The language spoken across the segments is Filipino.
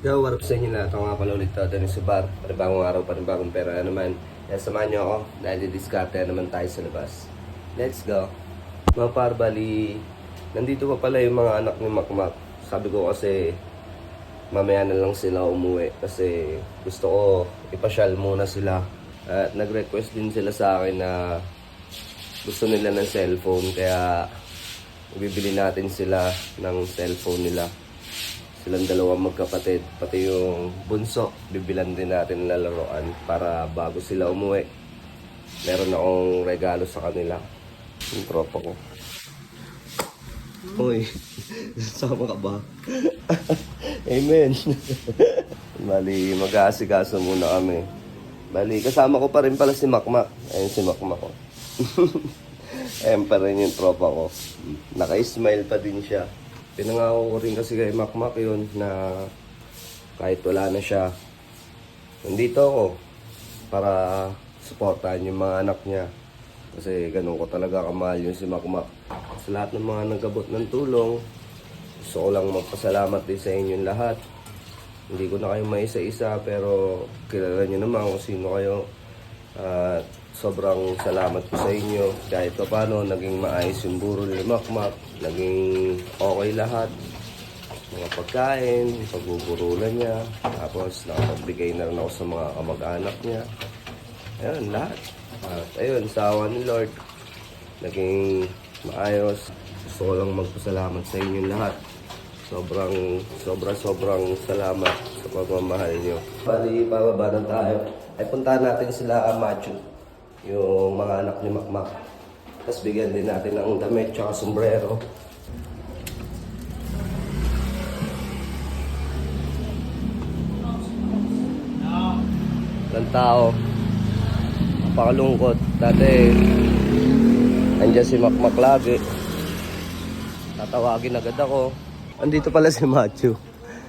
Yo, what up sa inyo lahat? Ako nga pala ulit to, Dennis Subar. Panibagong araw, panibagong pera naman. Kaya samahan nyo ako dahil didiskarte naman tayo sa labas. Let's go! Mga parbali, nandito pa pala yung mga anak ni Makmak. Sabi ko kasi mamaya na lang sila umuwi kasi gusto ko ipasyal muna sila. At nag-request din sila sa akin na gusto nila ng cellphone kaya bibili natin sila ng cellphone nila. Silang dalawang magkapatid, pati yung bunso, bibilan din natin ng laruan para bago sila umuwi. Meron akong regalo sa kanila. Yung tropa ko. Uy, sama ka ba? Amen. Bali, mag-aasikaso muna kami. Bali, kasama ko pa rin pala si Makmak. Ayun si Makmak ko. Ayun pa rin yung tropa ko. Naka-smile pa din siya. Pinangako ko rin kasi kay Makmak yun na kahit wala na siya, nandito ako para suportahan yung mga anak niya. Kasi ganun ko talaga kamahal yun si Makmak. Sa lahat ng mga nagabot ng tulong, gusto ko lang magpasalamat din sa inyong lahat. Hindi ko na kayo maisa-isa pero kilala nyo naman kung sino kayo. Sobrang salamat po sa inyo. Kahit pa paano, naging maayos yung buro ni Makmak. Naging okay lahat. Mga pagkain, pagbuburulan niya. Tapos nakapagbigay na rin ako sa mga kamag-anak niya. Ayun, lahat. At ayun, sa awa ni Lord, naging maayos. Gusto ko lang magpasalamat sa inyong lahat. Sobrang salamat sa pagmamahal niyo. Bali, pababa na tayo. Ay puntahan natin sila Machu, yung mga anak ni Makmak. Tapos bigyan din natin ng damit tsaka sombrero. Ilang tao. Napakalungkot. Dati, andyan si Makmak lagi. Tatawagin agad ako. Andito pala si Machu.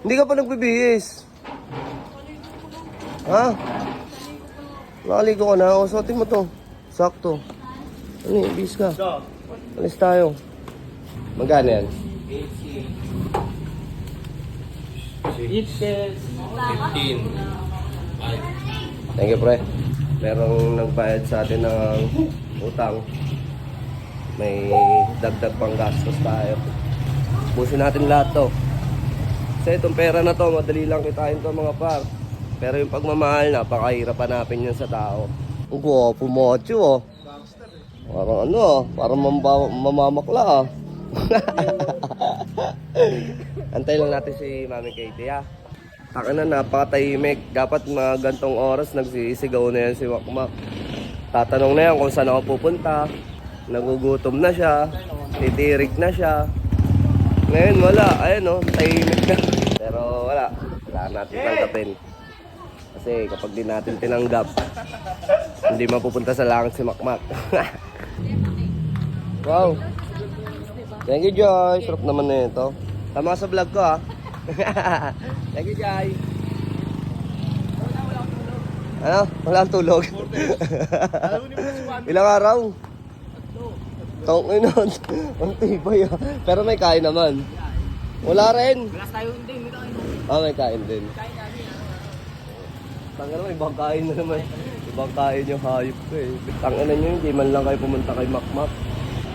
Hindi ka pa nagbibihis. Ha? Nakaligo ka na. O, suotin mo to. Sakto. Ano yung bis ka? Alis tayo. Magkano yan? 15. Thank you, pre. Merong nagbayad sa atin ng utang. May dagdag pang gastos tayo. Busin natin lahat to. Kasi itong pera na to, madali lang kitain to mga par. Pero yung pagmamahal, napakahirap hanapin yan sa tao. Ang guwapo mo, Chu, oh. Parang ano, parang mamamakla, ah. Antay lang natin si Mami Katie, ha. Taka na, napakatahimik. Dapat mga gantong oras, nagsisigaw na yan si Makmak. Tatanong na yan kung saan ako pupunta. Nagugutom na siya. Titirik na siya. Ngayon, wala. Ayun, oh, tahimik na. Pero wala. Wala natin tanggapin. Kasi kapag di natin tinanggap, hindi mapupunta sa langit si Makmak. Wow. Thank you, Joy. Sarap naman na ito. Tama sa vlog ko, ha. Thank you, Joy. Ano? Wala ang tulog. Ilang araw? Tong inon. Ang tibay, ha. Pero may kain naman. Wala rin. Wala tayo hindi, may kain. May kain din. Tanga naman, ibang kain na naman. Ibang kain yung hayop ko eh. Tanga na nyo, hindi man lang kayo pumunta kay Makmak.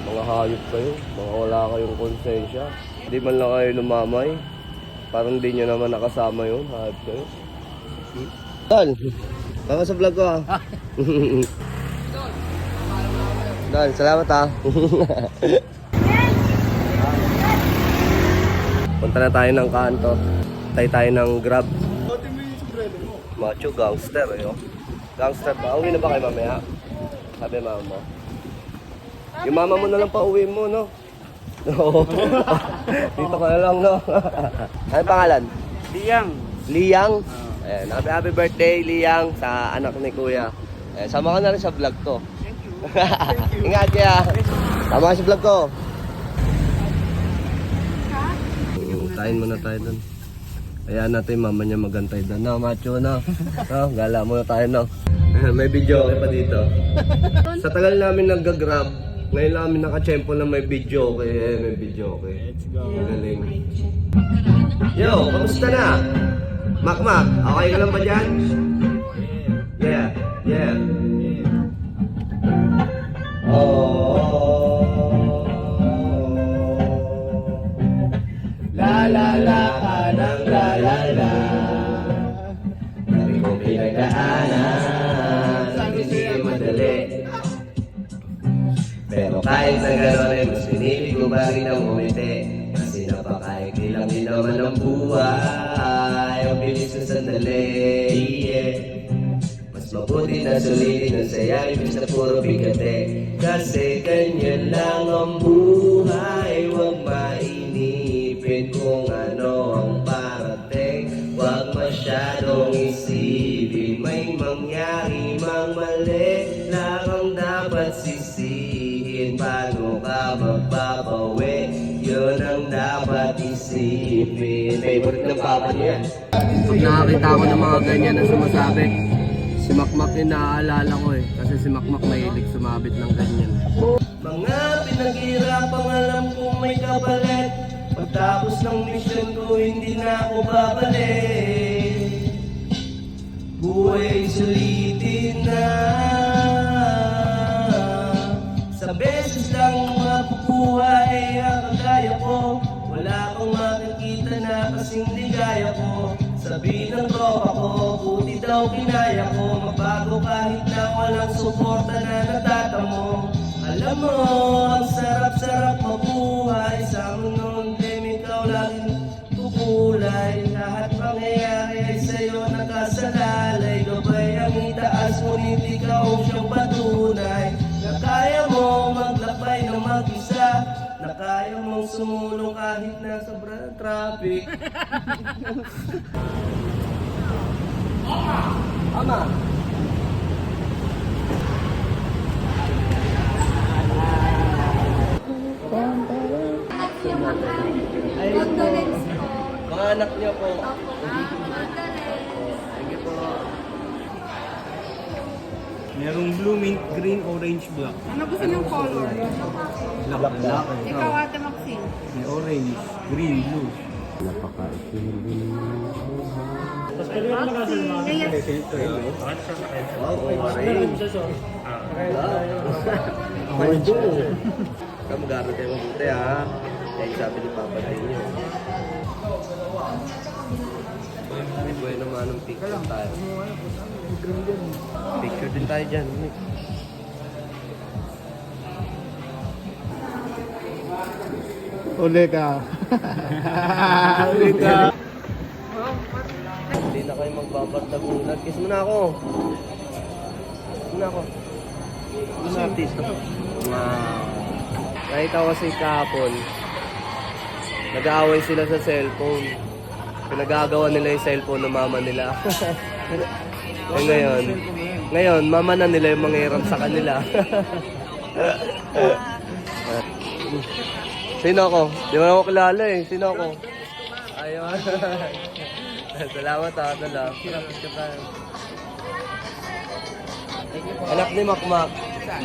Mga hayop kayo. Mga wala kayong konsensya. Hindi man lang kayo lumamay. Parang di nyo naman nakasama yun. Hayop kayo. Dal, baka sa vlog ko, ha. Dal, salamat, ha. Punta na tayo ng kanto. Tayo ng Grab. Macho, gangster, eh, oh. Gangster ba? Uwi na ba kayo mamaya? Sabi mama mo. Yung mama mo na lang pa uwi mo, no? Oo. Dito ka na lang, no? Ano pangalan? Liyang. Liyang? Ayan, happy birthday, Liyang, sa anak ni Kuya. Ayan, sama ka na rin sa vlog to. Thank you. Thank you. Ingat kaya. Sama ka sa vlog ko. Tayin muna tayo dun. Ayan natin mama niya magantay doon. No, macho na. Gala muna tayo, no. May video okay pa dito. Sa tagal namin nag-grab, ngayon lang kami nakachempo na may video okay. May video okay. Let's go. Magaling. Yo, kamusta na? Makmak, okay ka lang ba dyan? Yeah, yeah. Oh, la la la ka ng la la la. Dami kong pinagdaanan, hindi madali. Pero kahit na gano'n ay mas pinili ko ba rin ang umiti. Kasi napakaikli lang din naman ang buhay. Ang bilis na sandali, yeah. Mas mabuti na sulitin ang saya, imbis na puro bigate. Kasi ganyan lang ang buhay. Huwag mainipin kung ano ang parating. Huwag masyadong isipin, may mangyari mang mali. Lang ang dapat sisihin, paano ka magbabawi? Yun ang dapat isipin. Favorite ng papa niya. Pag nakakita ko ng mga ganyan na sumasabi, si Makmak yung naaalala ko eh. Kasi si Makmak mahilig sumabit ng ganyan. Mga pinaghirapang alam kong may kapalit. Pagtapos ng mission ko, hindi na ako babalik. Buhay sulitin na. Sa beses lang mapupuhay ang kagaya ko. Wala kang makikita na kasing ligaya ko. Sabi ng tropa ko, buti daw kinaya ko. Mabago kahit na walang suporta na natatamo. Alam mo, ang sarap-sarap mabuhay. Sa munong ikaw laging kukulay. Lahat pangyayari ay sa'yo nakasalalay. Gabay ang itaas, ngunit ikaw siyang patunay. Na kaya mo maglakbay ng mag-isa. Na kaya mong sumulong kahit na sobrang traffic. Ama! Condolence po. Mga anak niyo po. Opo. Condolence. Thank you po. Merong blue, mint, green, orange, black. Ano gusto niyong color? Black. Ikaw, Ate Maxine. May orange, green, blue. Wow, orange. Orange. Ikaw mag-aaral kayo mabuti ha. Kaya sabi ni Papa tayo niyo. May buhay naman ng picture tayo. Picture din tayo dyan. Uli ka. Uli ka. Hindi na kayo magbabardagulat. Kiss mo na ako. Kiss mo na ako. Kiss mo artista. Wow. Nakita ko kasi kahapon, nag-aaway sila sa cellphone. Pinagagawa nila yung cellphone ng mama nila. Ngayon, mama na nila yung manghiram sa kanila. Sino ako? Di mo na ako kilala eh. Sino ako? Ayun. Salamat ha. Anak ni Makmak.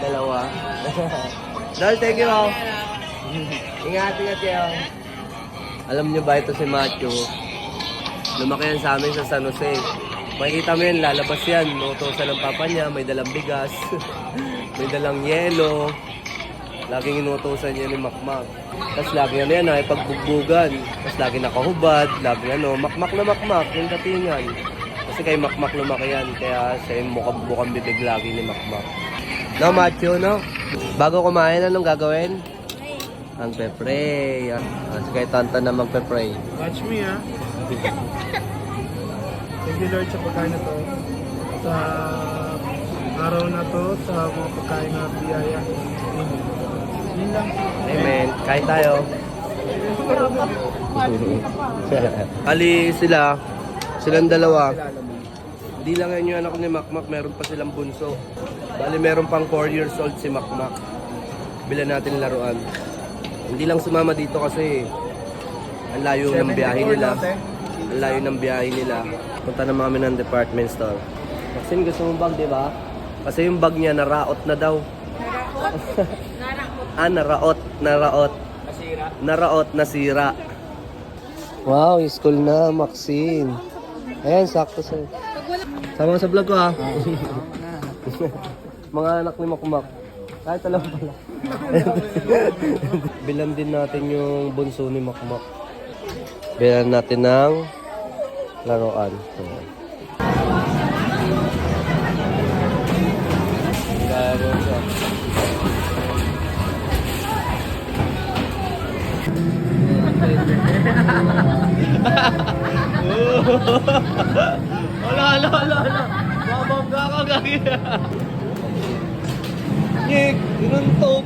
Dalawa. Dal, thank you all. Ingat kayo. Alam niyo ba ito si Matthew? Lumaki yan sa amin sa San Jose. Makikita mo yan, lalabas yan. Nutusan ng papa niya, may dalang bigas. May dalang yelo. Laging inutusan niya ni Makmak. Tapos lagi ano yan, ay pagbugbugan. Tapos lagi nakahubad. Lagi ano, Makmak na Makmak, yung datingan. Kasi kay Makmak lumaki yan. Kaya siya yung bukang bibig lagi ni Makmak. No, Matthew, no? Bago kumain, anong gagawin? Ang pe-pray. Si kay Tanta na magpe-pray. Watch me ha. Thank you Lord sa pagkain na to. Sa araw na to, sa mga pagkain na biyaya. Yun lang. Amen. Kain tayo. Ali silang dalawa. Hindi lang yan yung anak ni Makmak, meron pa silang bunso. Bali meron pang 4 years old si Makmak. Bilan natin laruan. Hindi lang sumama dito kasi ang layo ng biyahe nila. Ang layo ng biyahe nila. Punta naman kami ng department store. Maxine, gusto mong bag, di ba? Kasi yung bag niya naraot na daw. Naraot. Nasira. Wow, school na, Maxine. Ayan, sakto sa'yo. Sama ka sa vlog ko ha. Mga anak ni Makmak. Kahit alam pala. Bilan din natin yung bunso ni Makmak. Bilan natin ng laruan. Ayan. Laro siya. Hala. Mabangga ka gagi. Nyek, inuntok.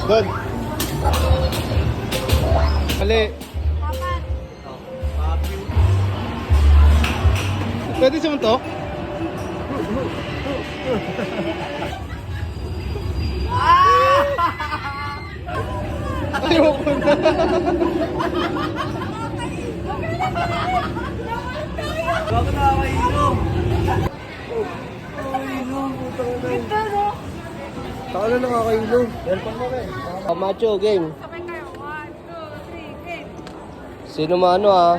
Good. Mali. Pwede sumuntok? Ayoko na. Bago nakakainom. Ganda, no? Saka na nakakainom. Welcome mo rin. Macho, game. Sabay kayo. 1, 2, 3, game. Sino maano ah?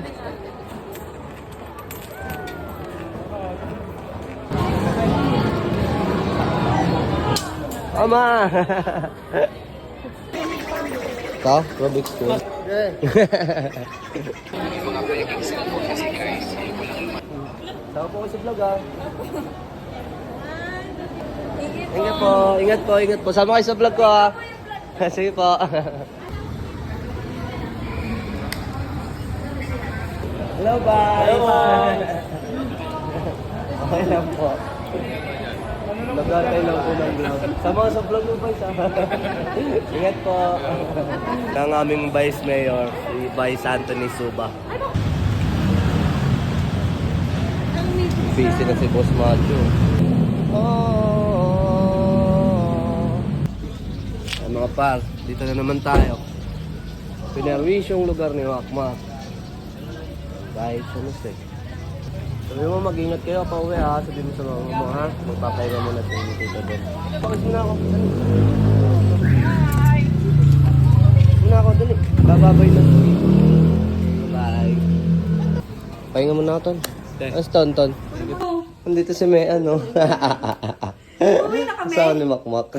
Ama! Ikaw? Rubik's Cube? Tama po ko sa vlog ah. Ingat po. Sama kayo sa vlog ko ah. Sige po. Hello, bye! Hello! Okay lang po. Naglatay lang po ng vlog. Sama ka sa vlog mo, Vice. Ingat po. Ang aming Vice Mayor, si Vice Anthony Suba. Busy na si Boss Macho. Ay, mga par, dito na naman tayo. Pinerwisyong lugar ni Makmak. Kahit ano siya. Sabi mo, mag-ingat kayo pa uwi ha. Sabi mo sa mga mo ha. Magpapahinga muna sa inyo dito doon. Bakit muna ako? Bye! Muna ako, dali. Bababay na. Bye! Pahinga muna ako, Ton. As Ton. Nandito si May, ano? Uwi na kami. Saan ni Makmak?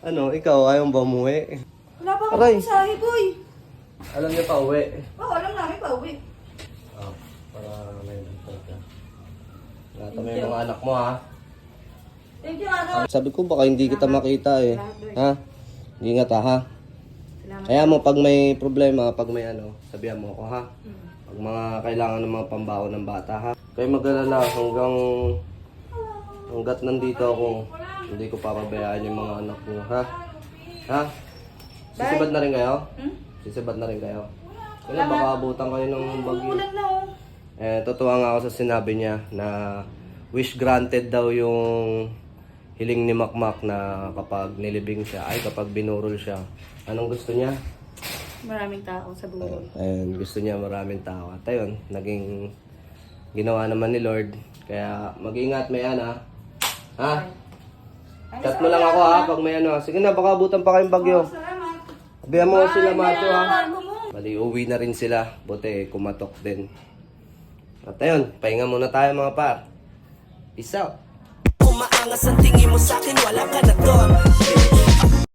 Ano, ikaw, ayaw ba umuwi? Wala pa Aray. akong mensahe, boy. Alam niya pa uwi. Oo, alam namin pa uwi. Oh, para may nagtag ka. Ingatan mo yung mga anak mo ha. Thank you, ano. Sabi ko baka hindi kita makita eh. Ha? Ingat ha. Salamat. Kaya mo pag may problema, pag may ano, sabihan mo ako ha. Pag mga kailangan ng mga pambaon ng bata ha. Kayo mag-alala hanggat nandito ako, hindi ko papabayaan yung mga anak mo ha. Ha? Sisibad na rin kayo? Sisibad na rin kayo? Kaya baka abutan kayo ng bagyo. Ulan na, oh. Totoo nga ako sa sinabi niya na wish granted daw yung hiling ni Makmak na kapag nilibing siya, ay kapag binurol siya. Anong gusto niya? Maraming tao sa buhay. Ayun, gusto niya maraming tao. At ayun, naging ginawa naman ni Lord. Kaya mag-ingat may ana. Ha? Chat mo lang ako ha pag may ano. Sige na, baka abutan pa kayong bagyo. Salamat. Sabihan mo sila Macho ha. Bago mo. Bali, uwi na rin sila. Buti, kumatok din. At ayun, pahinga muna tayo mga par. Peace out. Umaangas ang tingin mo sa'kin, wala ka